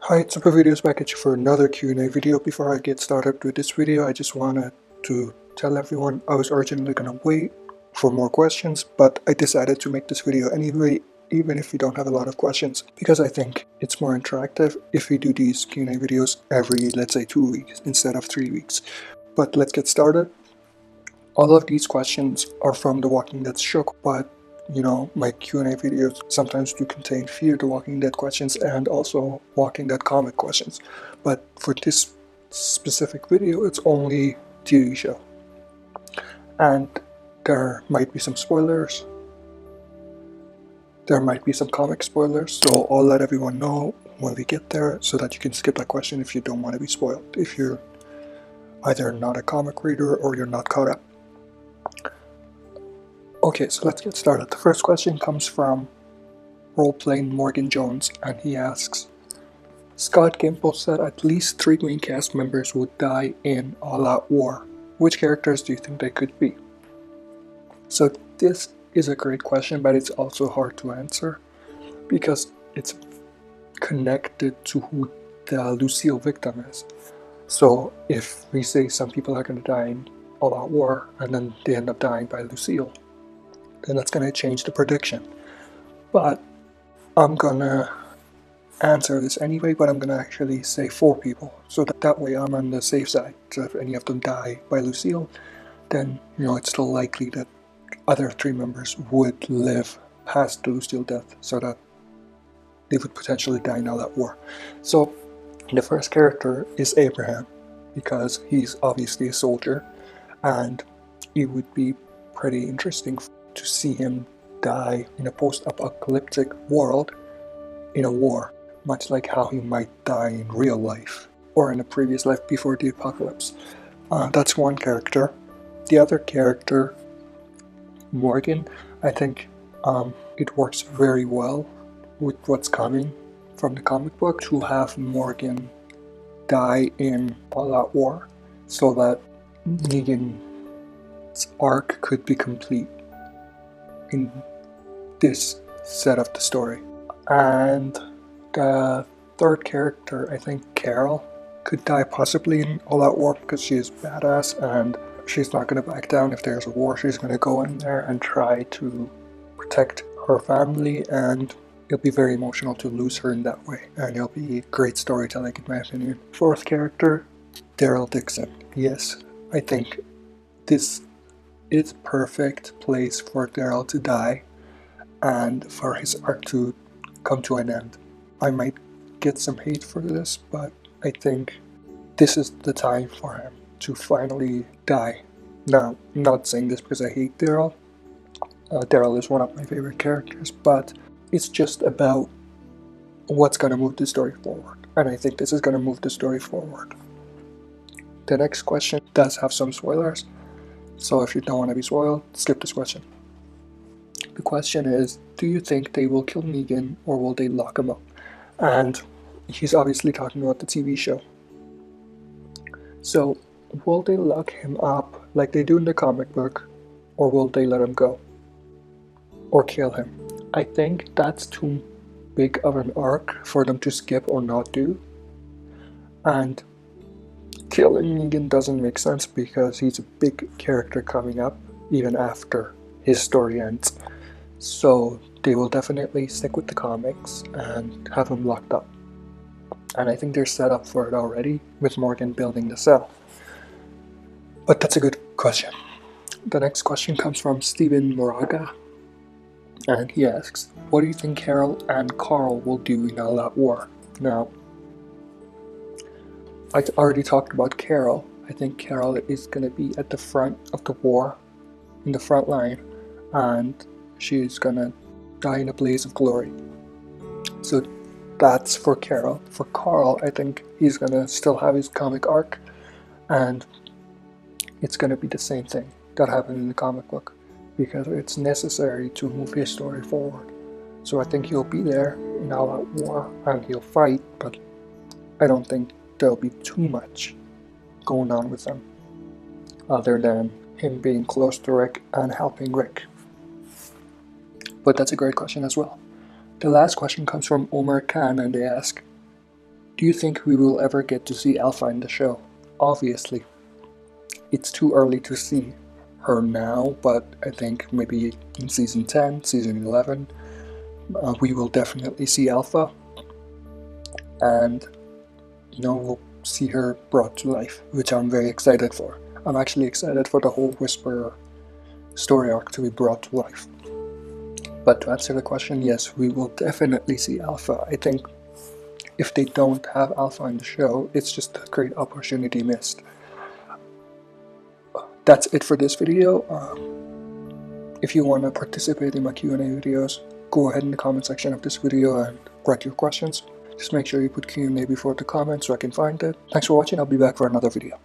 Hi, it's Videos back at you for another Q&A video. Before I get started with this video, I just wanted to tell everyone I was originally going to wait for more questions, but I decided to make this video anyway, even if you don't have a lot of questions, because I think it's more interactive if we do these Q&A videos every, let's say, 2 weeks instead of 3 weeks. But let's get started. All of these questions are from The Walking Dead show, but my Q&A videos sometimes do contain Fear the Walking Dead questions and also Walking Dead comic questions. But for this specific video, it's only TV show. And there might be some spoilers. There might be some comic spoilers, so I'll let everyone know when we get there so that you can skip that question if you don't want to be spoiled. If you're either not a comic reader or you're not caught up. Okay, so let's get started. The first question comes from Roleplaying Morgan Jones, and he asks, Scott Gimple said at least 3 main cast members would die in All Out War. Which characters do you think they could be? So this is a great question, but it's also hard to answer because it's connected to who the Lucille victim is. So if we say some people are going to die in All Out War and then they end up dying by Lucille, then that's going to change the prediction. But I'm going to answer this anyway, but I'm going to actually say 4 people. So that way I'm on the safe side. So if any of them die by Lucille, then it's still likely that other 3 members would live past the Lucille death so that they would potentially die in All Out War. So the first character is Abraham, because he's obviously a soldier, and it would be pretty interesting to see him die in a post-apocalyptic world in a war, much like how he might die in real life or in a previous life before the apocalypse. That's one character. The other character, Morgan, I think it works very well with what's coming from the comic book to have Morgan die in All Out War so that Negan's arc could be complete in this set of the story. And the third character, I think Carol, could die possibly in All Out War because she is badass and she's not going to back down if there's a war. She's going to go in there and try to protect her family, and it'll be very emotional to lose her in that way, and it'll be great storytelling in my opinion. Fourth character, Daryl Dixon. Yes, I think this is perfect place for Daryl to die and for his arc to come to an end. I might get some hate for this, but I think this is the time for him to finally die. Now, I'm not saying this because I hate Daryl. Daryl is one of my favorite characters, but it's just about what's going to move the story forward, and I think this is going to move the story forward. The next question does have some spoilers, so if you don't want to be spoiled, skip this question. The question is, do you think they will kill Negan or will they lock him up? And he's obviously talking about the TV show. So, will they lock him up like they do in the comic book, or will they let him go? Or kill him? I think that's too big of an arc for them to skip or not do. And killing Negan doesn't make sense because he's a big character coming up even after his story ends. So they will definitely stick with the comics and have him locked up. And I think they're set up for it already with Morgan building the cell. But that's a good question. The next question comes from Stephen Moraga, and he asks, what do you think Carol and Carl will do in All Out War? Now, I already talked about Carol. I think Carol is going to be at the front of the war, in the front line, and she's going to die in a blaze of glory. So that's for Carol. For Carl, I think he's going to still have his comic arc, and it's going to be the same thing that happened in the comic book, because it's necessary to move his story forward. So I think he'll be there in All Out War, and he'll fight, but I don't think there'll be too much going on with him, other than him being close to Rick and helping Rick. But that's a great question as well. The last question comes from OmEr KhAn, and they ask, Do you think we will ever get to see Alpha in the show? Obviously. It's too early to see her now, but I think maybe in season 10, season 11, we will definitely see Alpha, and we'll see her brought to life, which I'm very excited for. I'm actually excited for the whole Whisperer story arc to be brought to life. But to answer the question, yes, we will definitely see Alpha. I think if they don't have Alpha in the show, it's just a great opportunity missed. That's it for this video. If you want to participate in my Q&A videos, go ahead in the comment section of this video and write your questions. Just make sure you put Q&A before the comment so I can find it. Thanks for watching. I'll be back for another video.